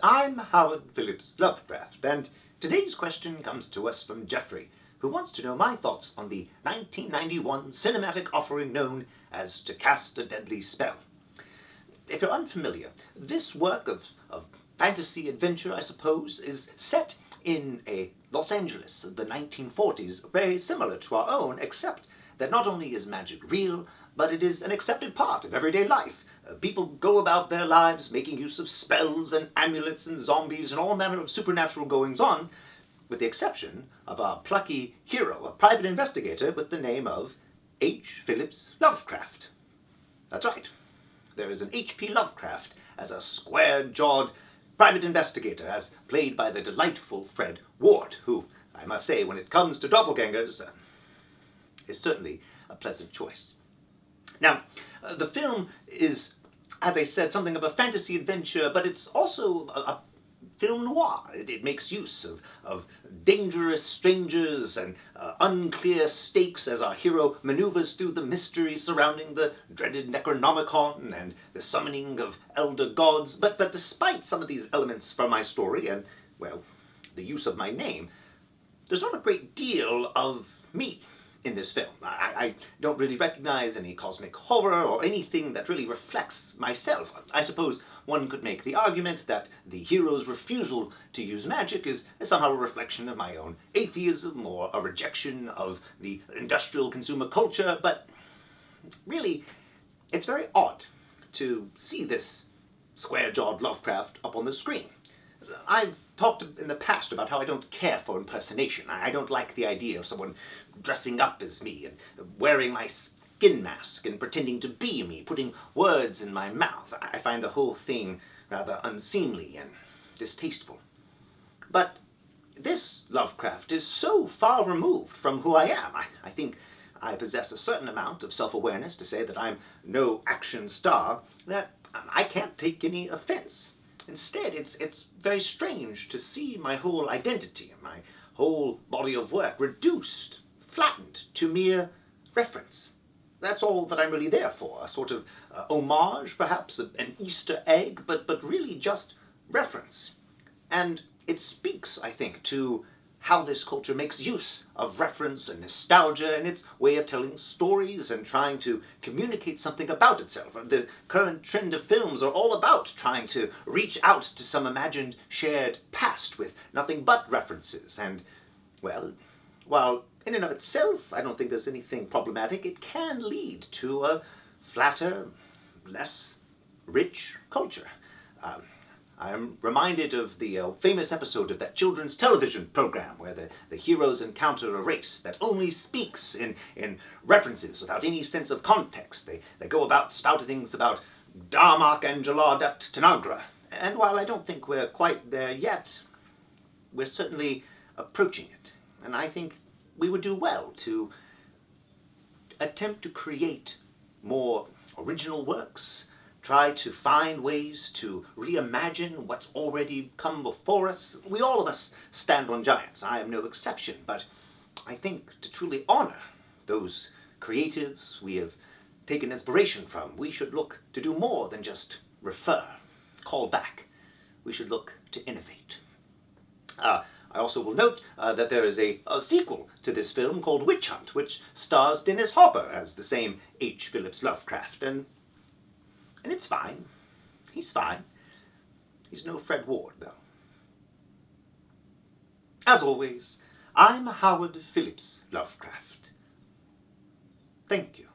I'm Howard Phillips Lovecraft, and today's question comes to us from Jeffrey, who wants to know my thoughts on the 1991 cinematic offering known as To Cast a Deadly Spell. If you're unfamiliar, this work of fantasy adventure, I suppose, is set in Los Angeles of the 1940s, very similar to our own, except that not only is magic real, but it is an accepted part of everyday life. People go about their lives making use of spells and amulets and zombies and all manner of supernatural goings-on, with the exception of our plucky hero, a private investigator with the name of H. Phillips Lovecraft. That's right. There is an H.P. Lovecraft as a square-jawed private investigator, as played by the delightful Fred Ward, who, I must say, when it comes to doppelgangers, is certainly a pleasant choice. Now, the film is, as I said, something of a fantasy adventure, but it's also a film noir. It makes use of dangerous strangers and unclear stakes as our hero maneuvers through the mystery surrounding the dreaded Necronomicon and the summoning of elder gods. But despite some of these elements from my story and, well, the use of my name, there's not a great deal of me in this film. I don't really recognize any cosmic horror or anything that really reflects myself. I suppose one could make the argument that the hero's refusal to use magic is somehow a reflection of my own atheism or a rejection of the industrial consumer culture, but really, it's very odd to see this square-jawed Lovecraft up on the screen. I've talked in the past about how I don't care for impersonation. I don't like the idea of someone dressing up as me and wearing my skin mask and pretending to be me, putting words in my mouth. I find the whole thing rather unseemly and distasteful. But this Lovecraft is so far removed from who I am. I think I possess a certain amount of self-awareness to say that I'm no action star, that I can't take any offense. Instead, it's very strange to see my whole identity, my whole body of work reduced, flattened to mere reference. That's all that I'm really there for, a sort of homage, perhaps, an Easter egg, but really just reference. And it speaks, I think, to how this culture makes use of reference and nostalgia in its way of telling stories and trying to communicate something about itself. The current trend of films are all about trying to reach out to some imagined shared past with nothing but references. And, well, while in and of itself I don't think there's anything problematic, it can lead to a flatter, less rich culture. I am reminded of the famous episode of that children's television program where the heroes encounter a race that only speaks in references without any sense of context. They go about spouting things about Darmok Angela dat Tanagra. And while I don't think we're quite there yet, we're certainly approaching it. And I think we would do well to attempt to create more original works, try to find ways to reimagine what's already come before us. We all of us stand on giants. I am no exception, but I think to truly honor those creatives we have taken inspiration from, we should look to do more than just refer, call back. We should look to innovate. I also will note that there is a sequel to this film called Witch Hunt, which stars Dennis Hopper as the same H. Phillips Lovecraft, and it's fine. He's fine. He's no Fred Ward, though. As always, I'm Howard Phillips Lovecraft. Thank you.